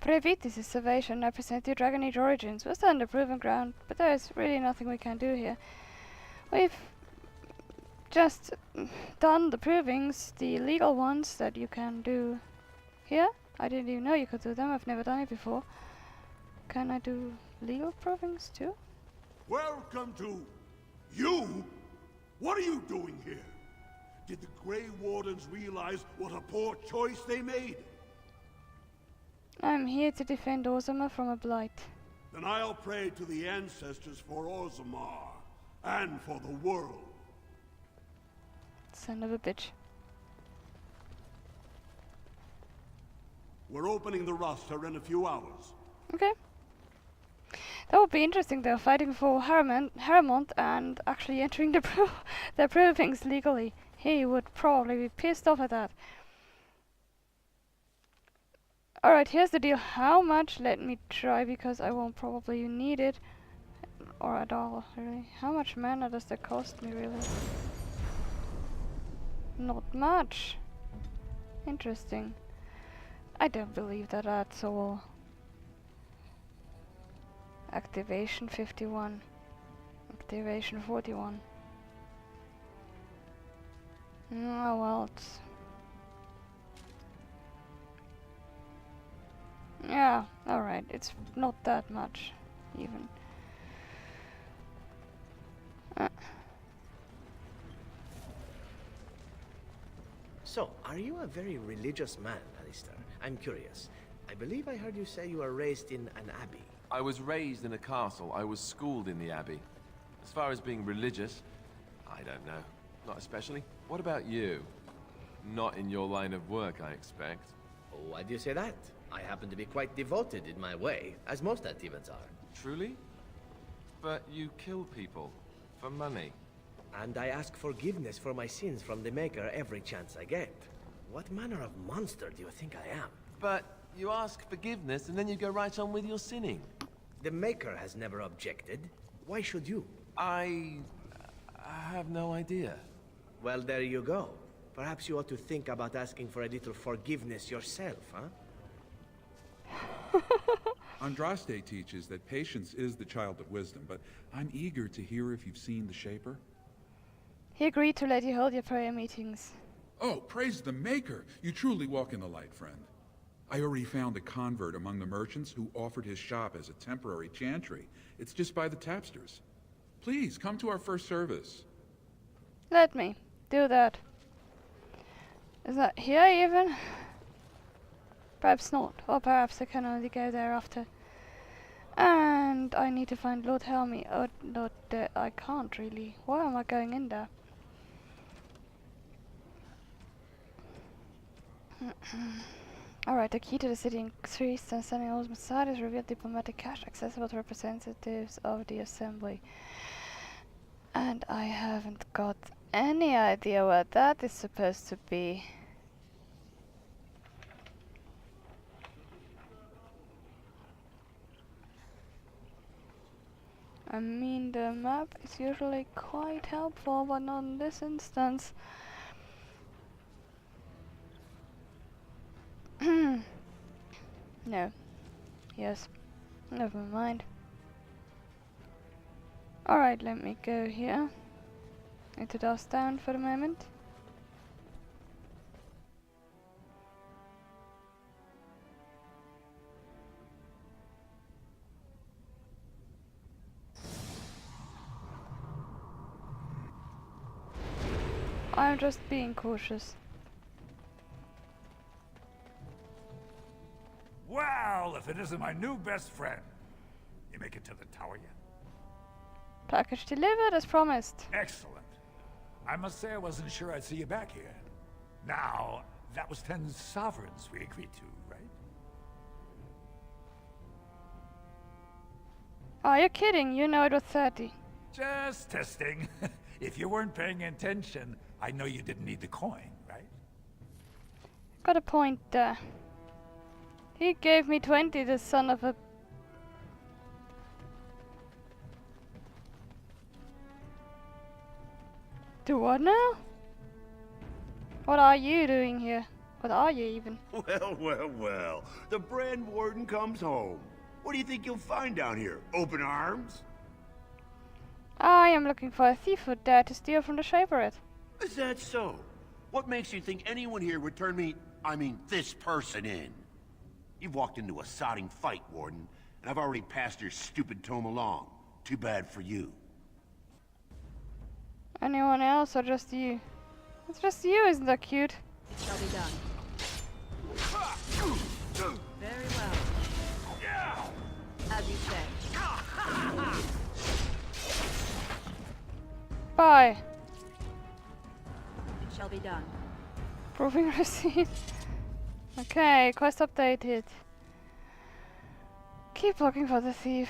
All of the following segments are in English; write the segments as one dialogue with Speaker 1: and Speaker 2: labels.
Speaker 1: Previtis is salvation, represent your Dragon Age origins. We're still on the proven ground, but there's really nothing we can do here. We've just done the provings, the legal ones that you can do here. I didn't even know you could do them, I've never done it before. Can I do legal provings too?
Speaker 2: Welcome to... You? What are you doing here? Did the Grey Wardens realize what a poor choice they made?
Speaker 1: I'm here to defend Orzammar from a blight.
Speaker 2: Then I'll pray to the ancestors for Orzammar, and for the world.
Speaker 1: Son of a bitch.
Speaker 2: We're opening the roster in a few hours.
Speaker 1: Okay. That would be interesting though, fighting for Harrimont and actually entering the their provings legally. He would probably be pissed off at that. Alright, here's the deal. How much? Let me try, because I won't probably need it. Or at all, really. How much mana does that cost me, really? Not much. Interesting. I don't believe that at all. Activation 51. Activation 41. Oh well, it's... Yeah, alright, it's not that much, even.
Speaker 3: So, are you a very religious man, Alistair? I'm curious. I believe I heard you say you were raised in an abbey.
Speaker 4: I was raised in a castle. I was schooled in the abbey. As far as being religious, I don't know. Not especially. What about you? Not in your line of work, I expect.
Speaker 3: Oh, why do you say that? I happen to be quite devoted in my way, as most Antivans are.
Speaker 4: Truly? But you kill people. For money.
Speaker 3: And I ask forgiveness for my sins from the Maker every chance I get. What manner of monster do you think I am?
Speaker 4: But you ask forgiveness and then you go right on with your sinning.
Speaker 3: The Maker has never objected. Why should you?
Speaker 4: I have no idea.
Speaker 3: Well, there you go. Perhaps you ought to think about asking for a little forgiveness yourself, huh?
Speaker 5: Andraste teaches that patience is the child of wisdom, but I'm eager to hear if you've seen the Shaper.
Speaker 1: He agreed to let you hold your prayer meetings.
Speaker 5: Oh, praise the Maker! You truly walk in the light, friend. I already found a convert among the merchants who offered his shop as a temporary chantry. It's just by the tapsters. Please, come to our first service.
Speaker 1: Let me do that. Is that here even? Perhaps not. Or perhaps I can only go there after. And I need to find Lord Helmi. Oh, Lord, I can't really. Why am I going in there? Alright, the key to the city increased and sending all side is revealed diplomatic cash accessible to representatives of the assembly. And I haven't got any idea what that is supposed to be. I mean, the map is usually quite helpful, but not in this instance. No. Yes. Never mind. Alright, let me go here. Into dust down for a moment. I'm just being cautious.
Speaker 6: Well, if it isn't my new best friend. You make it to the tower yet?
Speaker 1: Package delivered as promised.
Speaker 6: Excellent. I must say I wasn't sure I'd see you back here. Now, that was 10 sovereigns we agreed to, right?
Speaker 1: Oh, you're kidding. You know it was 30.
Speaker 6: Just testing. If you weren't paying attention, I know you didn't need the coin, right?
Speaker 1: Got a point there. He gave me 20, the son of a... Do what now? What are you doing here? What are you even?
Speaker 2: Well, well, well. The brand warden comes home. What do you think you'll find down here? Open arms?
Speaker 1: I am looking for a thief who dared to steal from the Shaperate.
Speaker 2: Is that so? What makes you think anyone here would turn this person in? You've walked into a sodding fight, Warden, and I've already passed your stupid tome along. Too bad for you.
Speaker 1: Anyone else or just you? It's just you, isn't that cute?
Speaker 7: It shall be done. Very well. As you say.
Speaker 1: Bye.
Speaker 7: It shall be done.
Speaker 1: Proving receipt. Okay, quest updated. Keep looking for the thief.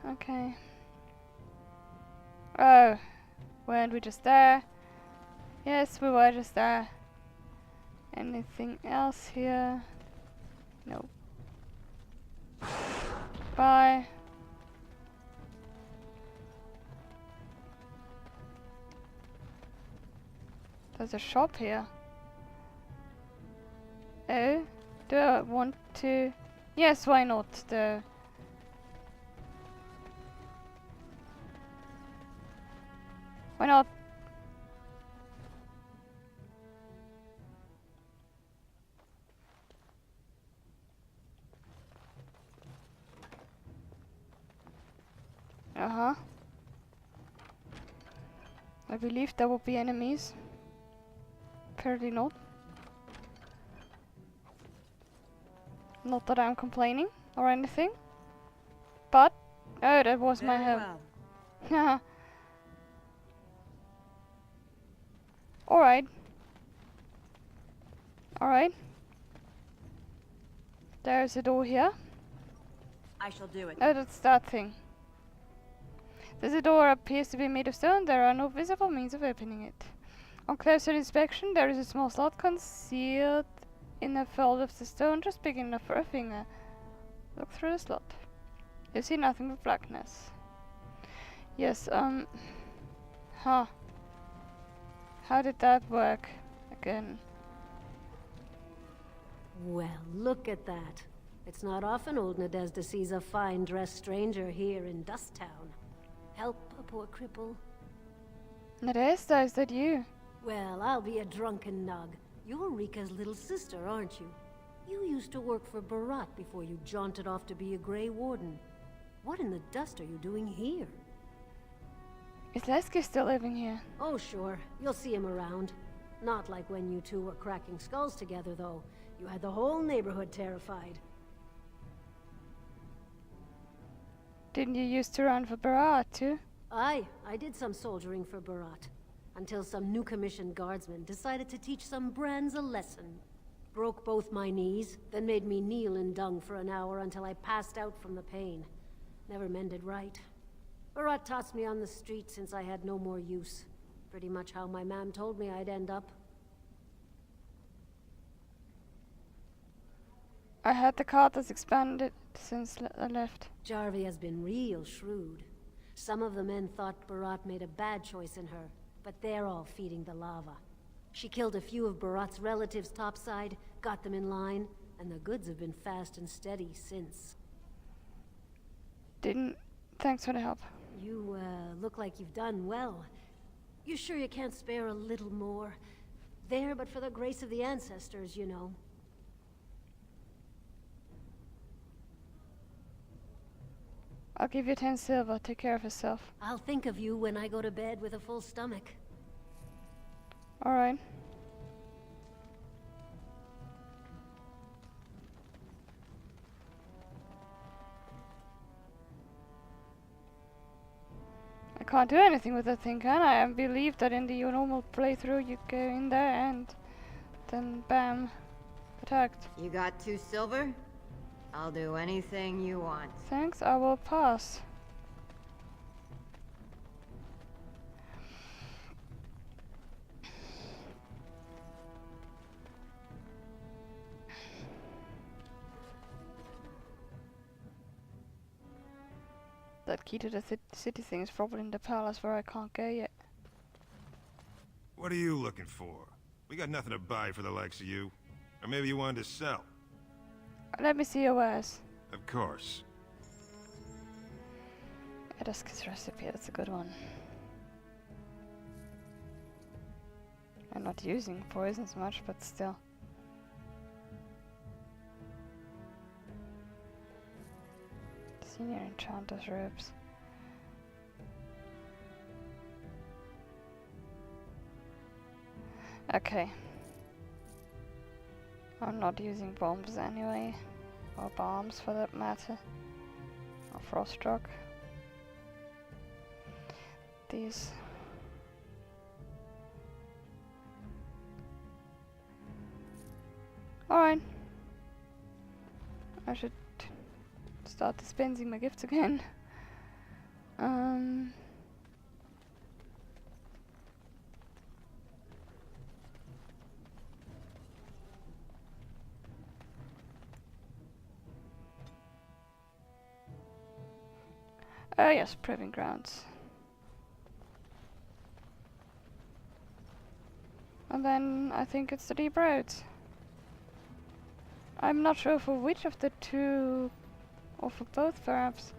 Speaker 1: Okay. Oh, weren't we just there? Yes, we were just there. Anything else here? No. Bye. There's a shop here. Oh, do I want to? Yes, why not? Why not? Uh-huh. I believe there will be enemies. Apparently not. Not that I'm complaining or anything. But oh, that was my
Speaker 7: Very
Speaker 1: home.
Speaker 7: well.
Speaker 1: Alright. Alright. There's a door here.
Speaker 7: I shall do it.
Speaker 1: Oh, that's that thing. This door appears to be made of stone. There are no visible means of opening it. On closer inspection, there is a small slot concealed in a fold of the stone, just big enough for a finger. Look through the slot. You see nothing but blackness. Yes, huh. How did that work again?
Speaker 8: Well, look at that. It's not often old Nadezda sees a fine-dressed stranger here in Dust Town. Help a poor cripple.
Speaker 1: Nadezda, is that you?
Speaker 8: Well, I'll be a drunken nug. You're Rika's little sister, aren't you? You used to work for Barat before you jaunted off to be a Grey Warden. What in the dust are you doing here?
Speaker 1: Is Lesky still living here?
Speaker 8: Oh, sure. You'll see him around. Not like when you two were cracking skulls together, though. You had the whole neighborhood terrified.
Speaker 1: Didn't you used to run for Barat too?
Speaker 8: Aye, I did some soldiering for Barat. Until some new commissioned guardsman decided to teach some brands a lesson. Broke both my knees, then made me kneel in dung for an hour until I passed out from the pain. Never mended right. Barat tossed me on the street since I had no more use. Pretty much how my mam told me I'd end up.
Speaker 1: I had the card that's expanded since I left.
Speaker 8: Jarvie has been real shrewd. Some of the men thought Barat made a bad choice in her, but they're all feeding the lava. She killed a few of Barat's relatives topside, got them in line, and the goods have been fast and steady since.
Speaker 1: Thanks for the help.
Speaker 8: You, look like you've done well. You sure you can't spare a little more? There, but for the grace of the ancestors, you know.
Speaker 1: I'll give you 10 silver. Take care of yourself.
Speaker 8: I'll think of you when I go to bed with a full stomach.
Speaker 1: Alright. I can't do anything with that thing, can I? I believe that in the normal playthrough you go in there and then bam, attacked.
Speaker 9: You got 2 silver? I'll do anything you want.
Speaker 1: Thanks, I will pass. That key to the city thing is probably in the palace where I can't go yet.
Speaker 10: What are you looking for? We got nothing to buy for the likes of you. Or maybe you wanted to sell.
Speaker 1: Let me see your wares.
Speaker 10: Of course.
Speaker 1: Edask's recipe, that's a good one. I'm not using poisons much, but still. Senior Enchanter's robes. Okay. I'm not using bombs anyway. Or bombs for that matter. Or Frostrock. These. Alright. I should start dispensing my gifts again. Oh yes, proving grounds. And then I think it's the deep roads. I'm not sure for which of the two, or for both perhaps.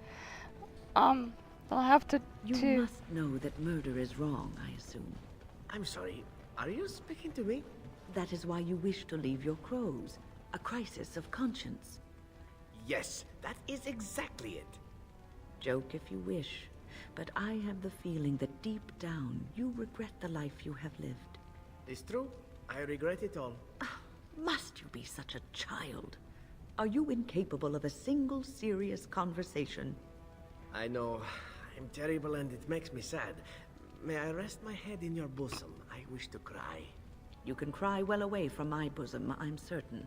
Speaker 1: I'll have to.
Speaker 11: You must know that murder is wrong, I assume.
Speaker 3: I'm sorry, are you speaking to me?
Speaker 11: That is why you wish to leave your crows. A crisis of conscience.
Speaker 3: Yes, that is exactly it.
Speaker 11: Joke if you wish, but I have the feeling that deep down you regret the life you have lived.
Speaker 3: It's true. I regret it all.
Speaker 11: Must you be such a child? Are you incapable of a single serious conversation?
Speaker 3: I know. I'm terrible and it makes me sad. May I rest my head in your bosom? I wish to cry.
Speaker 11: You can cry well away from my bosom, I'm certain.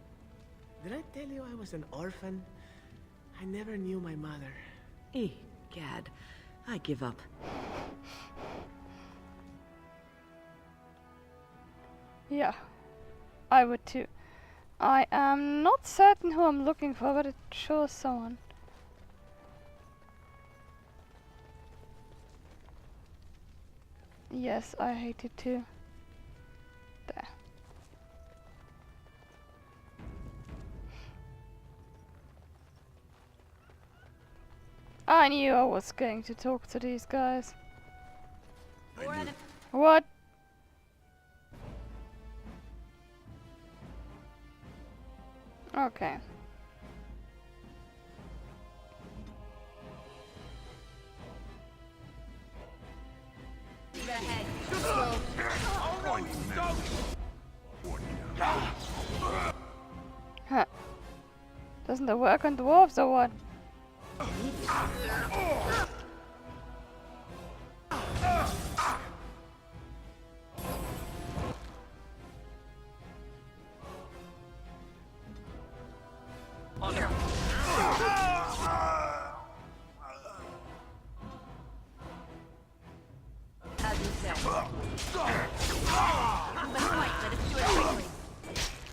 Speaker 3: Did I tell you I was an orphan? I never knew my mother.
Speaker 11: Gad, I give up.
Speaker 1: Yeah, I would too. I am not certain who I'm looking for, but it shows someone. Yes, I hate it too. There. I knew I was going to talk to these guys. What? Okay. Huh. Doesn't it work on dwarves or what?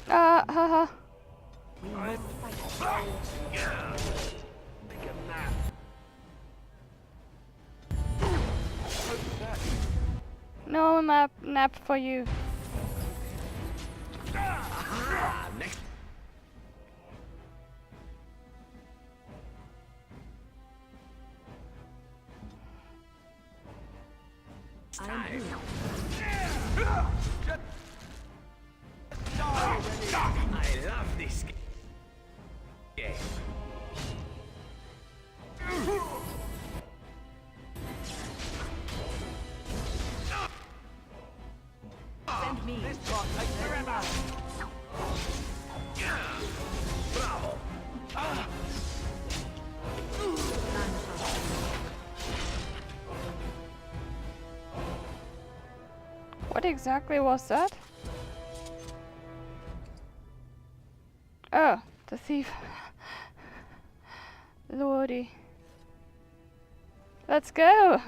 Speaker 1: Haha. No nap for you.
Speaker 3: I love this game.
Speaker 11: Send me.
Speaker 3: This bot takes forever. Bravo.
Speaker 1: What exactly was that? Oh, the thief. Lordy. Let's go!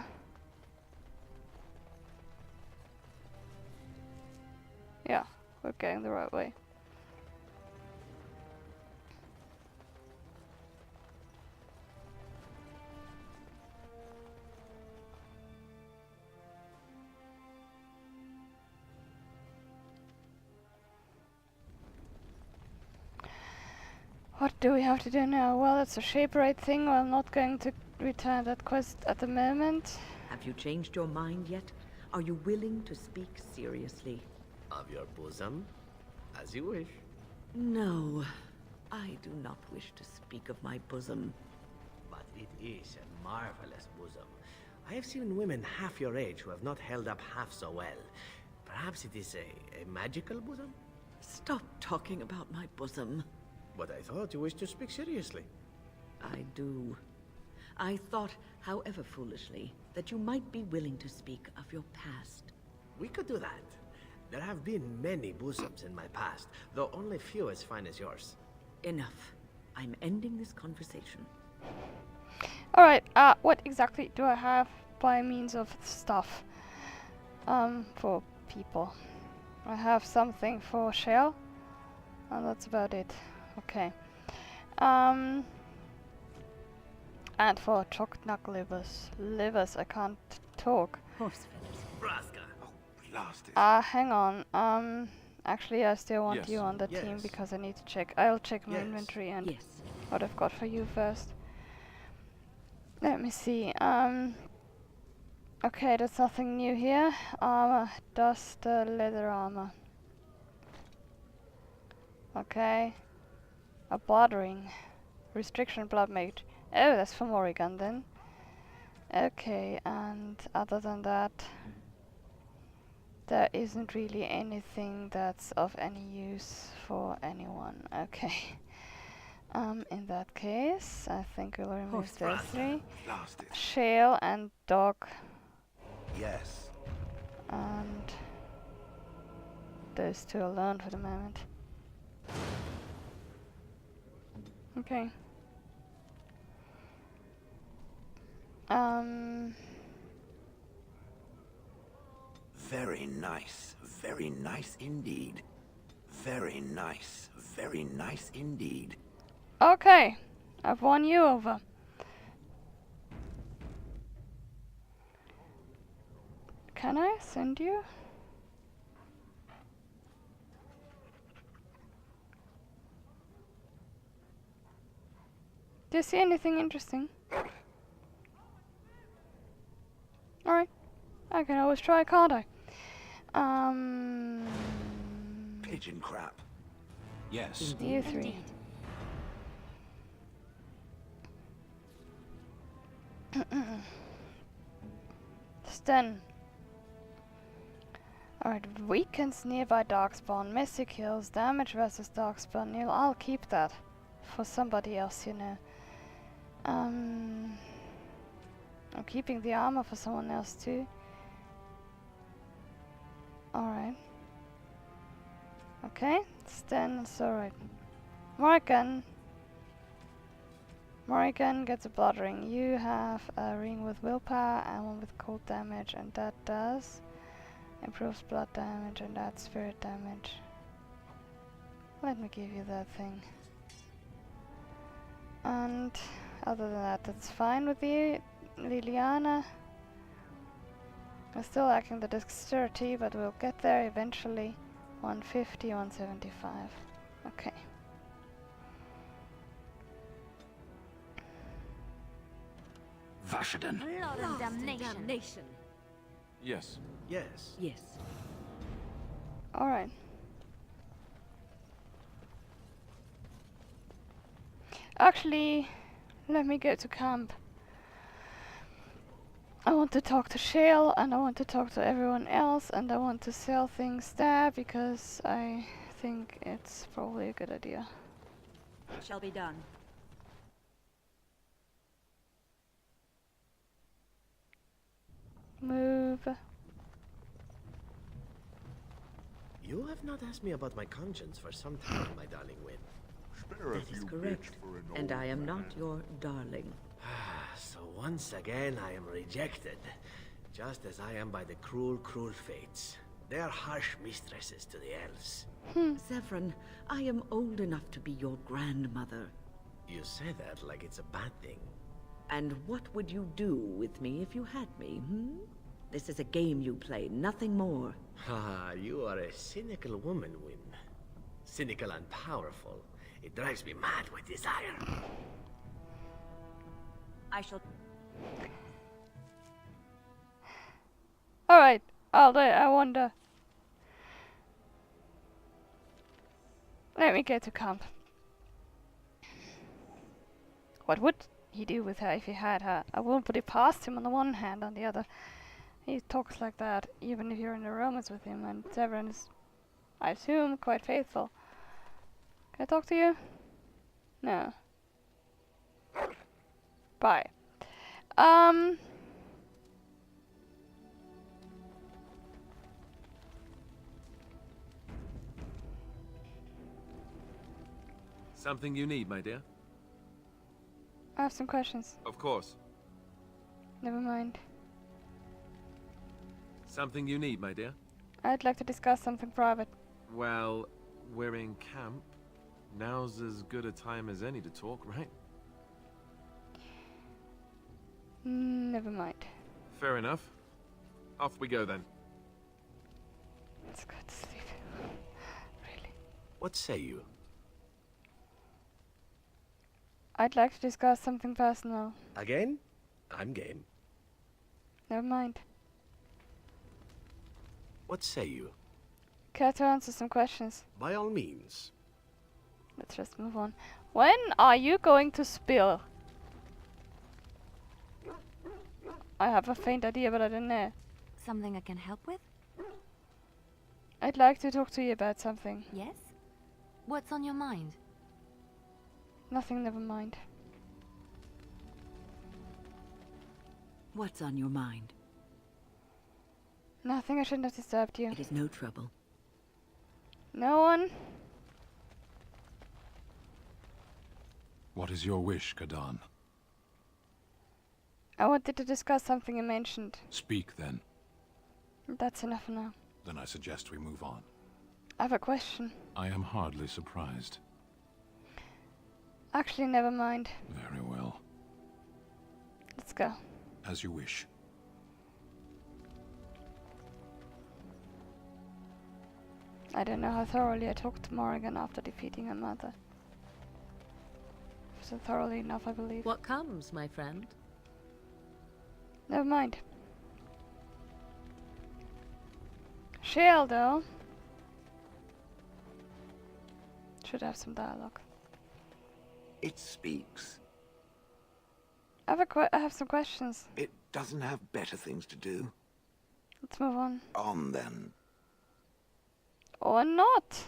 Speaker 1: Yeah, we're going the right way. What do we have to do now? Well, it's a shape right thing. I'm not going to return that quest at the moment.
Speaker 11: Have you changed your mind yet? Are you willing to speak seriously?
Speaker 3: Of your bosom? As you wish.
Speaker 11: No, I do not wish to speak of my bosom.
Speaker 3: But it is a marvelous bosom. I have seen women half your age who have not held up half so well. Perhaps it is a magical bosom?
Speaker 11: Stop talking about my bosom.
Speaker 3: But I thought you wished to speak seriously.
Speaker 11: I do. I thought, however foolishly, that you might be willing to speak of your past.
Speaker 3: We could do that. There have been many bosoms in my past, though only few as fine as yours.
Speaker 11: Enough. I'm ending this conversation.
Speaker 1: Alright, what exactly do I have by means of stuff? For people. I have something for shell, and that's about it. Okay. And for chopped knuck livers. Livers, I can't talk.
Speaker 11: Horse feathers.
Speaker 3: Braska!
Speaker 1: Hang on. Actually, I still want
Speaker 4: Yes.
Speaker 1: you on the team
Speaker 3: Yes.
Speaker 1: because I need to check. I'll check my
Speaker 3: Yes.
Speaker 1: inventory and
Speaker 11: Yes.
Speaker 1: what I've got for you first. Let me see. Okay, there's nothing new here. Armor, dust, leather armor. Okay. A blood ring. Restriction blood mage. Oh, that's for Morrigan then. Okay, and other than that, there isn't really anything that's of any use for anyone. Okay. In that case, I think we'll remove those three. Shale and dog.
Speaker 2: Yes.
Speaker 1: And those two alone for the moment. Okay.
Speaker 2: Very nice. Very nice indeed. Very nice. Very nice indeed.
Speaker 1: Okay, I've won you over. Can I send you? Do you see anything interesting? Alright. I can always try, can't I?
Speaker 2: Pigeon crap. Yes.
Speaker 1: You three. Stun. Alright, weakens nearby darkspawn, messy kills, damage versus darkspawn. I'll keep that for somebody else, you know. I'm keeping the armor for someone else too. Alright. Okay, Stan is alright. Morrigan. Morrigan gets a blood ring. You have a ring with willpower and one with cold damage, and that does improves blood damage and adds spirit damage. Let me give you that thing. And other than that, that's fine with you, Liliana. I'm still lacking the dexterity, but we'll get there eventually. 150, 175. Okay.
Speaker 2: Vashaden.
Speaker 8: Blood and damnation.
Speaker 4: Yes.
Speaker 3: Yes.
Speaker 11: Yes.
Speaker 1: Alright. Actually, let me go to camp. I want to talk to Shale, and I want to talk to everyone else, and I want to sell things there because I think it's probably a good idea.
Speaker 7: Shall be done.
Speaker 1: Move.
Speaker 3: You have not asked me about my conscience for some time, my darling Wynn.
Speaker 11: That is correct. And I am not your darling.
Speaker 3: So once again I am rejected, just as I am by the cruel, cruel fates. They are harsh mistresses to the elves.
Speaker 11: Zephyrin, I am old enough to be your grandmother.
Speaker 3: You say that like it's a bad thing.
Speaker 11: And what would you do with me if you had me, hmm? This is a game you play, nothing more.
Speaker 3: Ah, you are a cynical woman, Wynn. Cynical and powerful. It drives me mad with desire.
Speaker 7: I shall...
Speaker 1: Alright, I wonder. Let me get to camp. What would he do with her if he had her? I wouldn't put it past him on the one hand, on the other. He talks like that, even if you're in a romance with him, and Severin is, I assume, quite faithful. Can I talk to you? No. Bye.
Speaker 4: Something you need, my dear?
Speaker 1: I have some questions.
Speaker 4: Of course.
Speaker 1: Never mind.
Speaker 4: Something you need, my dear?
Speaker 1: I'd like to discuss something private.
Speaker 4: Well, we're in camp. Now's as good a time as any to talk, right?
Speaker 1: Never mind.
Speaker 4: Fair enough. Off we go then.
Speaker 1: Let's go to sleep. Really?
Speaker 3: What say you?
Speaker 1: I'd like to discuss something personal.
Speaker 3: Again? I'm game.
Speaker 1: Never mind.
Speaker 3: What say you?
Speaker 1: Care to answer some questions?
Speaker 3: By all means.
Speaker 1: Let's just move on. When are you going to spill? I have a faint idea, but I don't know.
Speaker 7: Something I can help with?
Speaker 1: I'd like to talk to you about something.
Speaker 7: Yes? What's on your mind?
Speaker 1: Nothing, never mind.
Speaker 11: What's on your mind?
Speaker 1: Nothing, I shouldn't have disturbed you.
Speaker 11: It is no trouble.
Speaker 1: No one?
Speaker 10: What is your wish, Kadan?
Speaker 1: I wanted to discuss something you mentioned.
Speaker 10: Speak, then.
Speaker 1: That's enough for now.
Speaker 10: Then I suggest we move on.
Speaker 1: I have a question.
Speaker 10: I am hardly surprised.
Speaker 1: Actually, never mind.
Speaker 10: Very well.
Speaker 1: Let's go.
Speaker 10: As you wish.
Speaker 1: I don't know how thoroughly I talked to Morrigan after defeating her mother. So thoroughly enough, I believe.
Speaker 12: What comes, my friend?
Speaker 1: Never mind. Shale, though. Should have some dialogue.
Speaker 2: It speaks.
Speaker 1: I have some questions.
Speaker 2: It doesn't have better things to do.
Speaker 1: Let's move on.
Speaker 2: On then.
Speaker 1: Or not.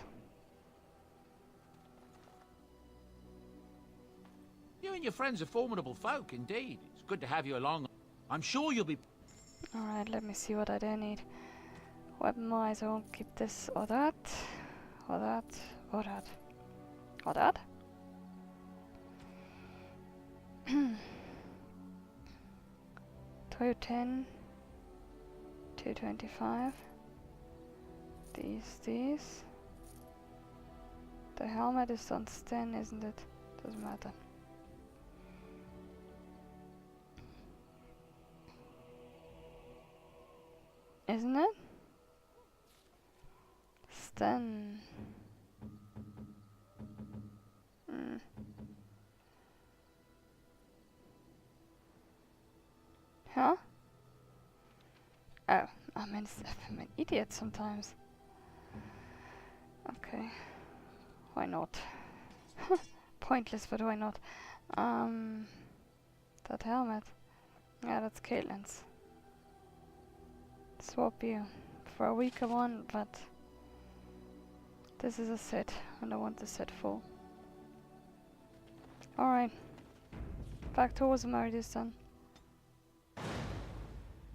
Speaker 13: You and your friends are formidable folk, indeed. It's good to have you along. I'm sure you'll be...
Speaker 1: Alright, let me see what I do need. Weapon-wise, I won't keep this or that. Or that. Or that. Or that. 210. 225. These. The helmet is on 10, isn't it? Doesn't matter. Isn't it? Sten. Huh? Oh, I'm an idiot sometimes. Okay. Why not? Pointless, but why not? That helmet. Yeah, that's Caitlin's. Swap you for a weaker one, but this is a set, and I want the set full. Alright. Back towards the Meredith then.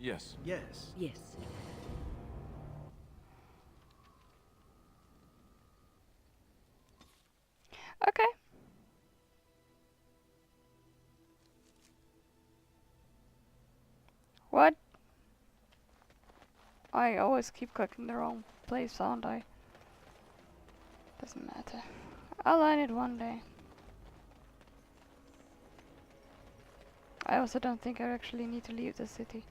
Speaker 4: Yes.
Speaker 3: Yes.
Speaker 11: Yes.
Speaker 1: Okay. What? I always keep clicking the wrong place, aren't I? Doesn't matter. I'll learn it one day. I also don't think I actually need to leave the city.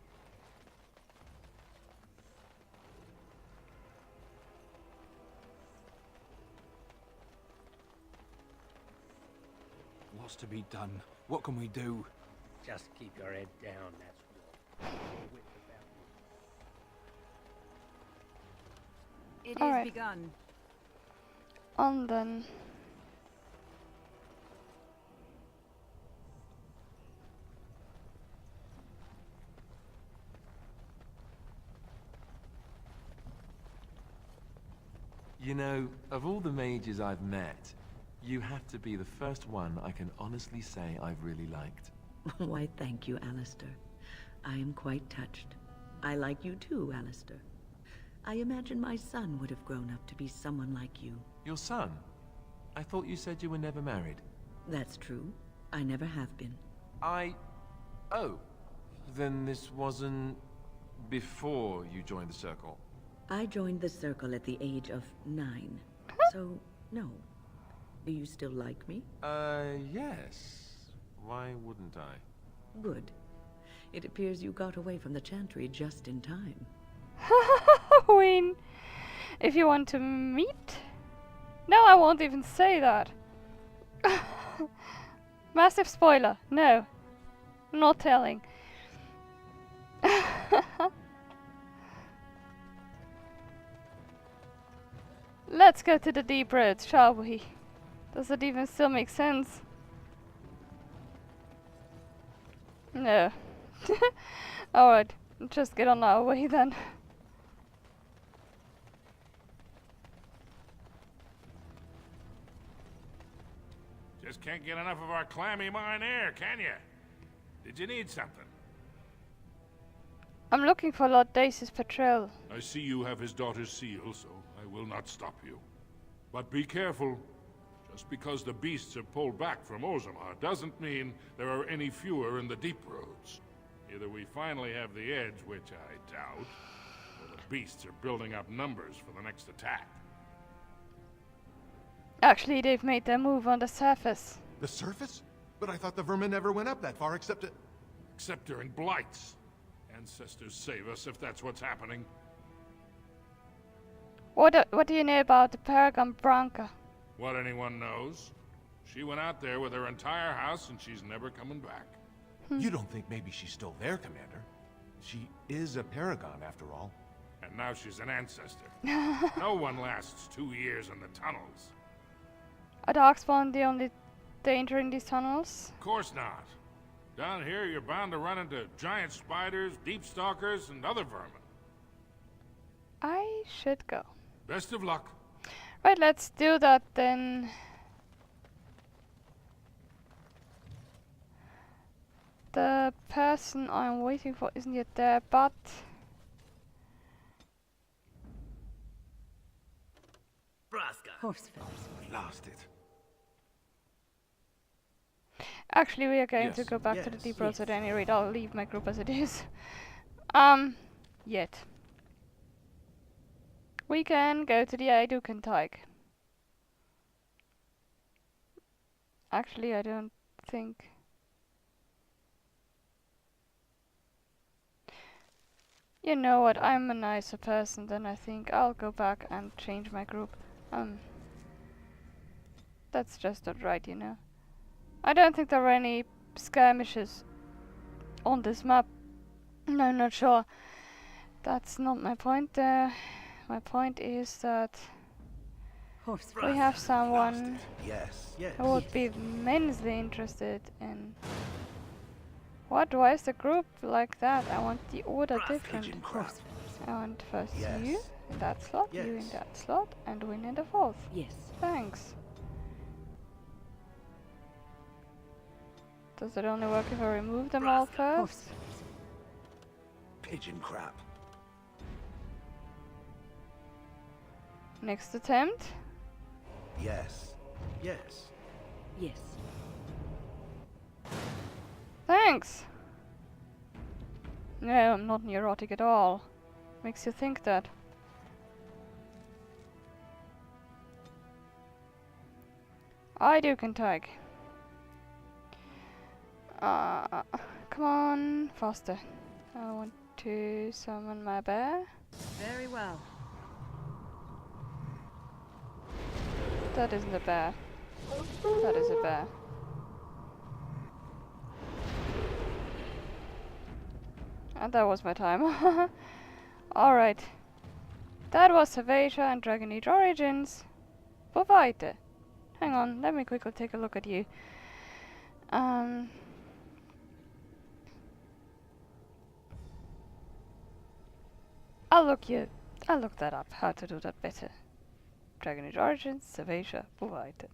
Speaker 10: What's to be done? What can we do?
Speaker 3: Just keep your head down, that's all.
Speaker 12: It
Speaker 1: All
Speaker 12: is
Speaker 1: right.
Speaker 12: begun.
Speaker 1: On then.
Speaker 4: You know, of all the mages I've met, you have to be the first one I can honestly say I've really liked.
Speaker 11: Why, thank you, Alistair. I am quite touched. I like you too, Alistair. I imagine my son would have grown up to be someone like you.
Speaker 4: Your son? I thought you said you were never married.
Speaker 11: That's true. I never have been.
Speaker 4: Oh. Then this wasn't before you joined the Circle?
Speaker 11: I joined the Circle at the age of 9. So, no. Do you still like me?
Speaker 4: Yes. Why wouldn't I?
Speaker 11: Good. It appears you got away from the Chantry just in time.
Speaker 1: Win. If you want to meet? No, I won't even say that. Massive spoiler. No. Not telling. Let's go to the deep roads, shall we? Does it even still make sense? No. Alright, just get on our way then.
Speaker 6: Just can't get enough of our clammy mine air, can you? Did you need something?
Speaker 1: I'm looking for Lord Dace's patrol.
Speaker 6: I see you have his daughter's seal, so I will not stop you. But be careful. Just because the beasts have pulled back from Ostagar doesn't mean there are any fewer in the deep roads. Either we finally have the edge, which I doubt, or the beasts are building up numbers for the next attack.
Speaker 1: Actually, they've made their move on the surface.
Speaker 14: The surface? But I thought the vermin never went up that far except to...
Speaker 6: Except during blights. Ancestors save us if that's what's happening.
Speaker 1: What do you know about the Paragon Branca?
Speaker 6: What anyone knows. She went out there with her entire house and she's never coming back.
Speaker 14: You don't think maybe she's still there, Commander? She is a paragon, after all.
Speaker 6: And now she's an ancestor. No one lasts 2 years in the tunnels.
Speaker 1: Are darkspawn the only danger in these tunnels?
Speaker 6: Of course not. Down here you're bound to run into giant spiders, deep stalkers, and other vermin.
Speaker 1: I should go.
Speaker 6: Best of luck.
Speaker 1: Right, let's do that then. The person I'm waiting for isn't yet there, but...
Speaker 11: Horsefels.
Speaker 14: Lost it.
Speaker 1: Actually, we are going to
Speaker 4: Yes.
Speaker 1: go back to the deep roads
Speaker 11: Yes.
Speaker 1: at any rate. I'll leave my group as it is. Yet. We can go to the Aidukentag. Actually, I don't think... You know what, I'm a nicer person than I think. I'll go back and change my group. That's just not right, you know. I don't think there are any skirmishes on this map. No, not sure. That's not my point. My point is that we have someone
Speaker 14: Yes.
Speaker 1: who would be immensely interested in... What? Why is the group like that? I want the order different. I want first
Speaker 14: Yes.
Speaker 1: you in that slot, you in
Speaker 14: Yes.
Speaker 1: that slot, and Win in the fourth.
Speaker 11: Yes.
Speaker 1: Thanks. Does it only work if I remove them all first?
Speaker 14: Pigeon crap.
Speaker 1: Next attempt?
Speaker 14: Yes. Yes.
Speaker 11: Yes.
Speaker 1: Thanks! No, I'm not neurotic at all. Makes you think that. Aidukentag. Come on, faster. I want to summon my bear.
Speaker 12: Very well.
Speaker 1: That isn't a bear. That is a bear. And that was my time. Alright. That was Savasia and Dragon Age Origins. Weiter. Hang on, let me quickly take a look at you. I'll look that up, how to do that better. Dragon Age Origins, Savasia, weiter.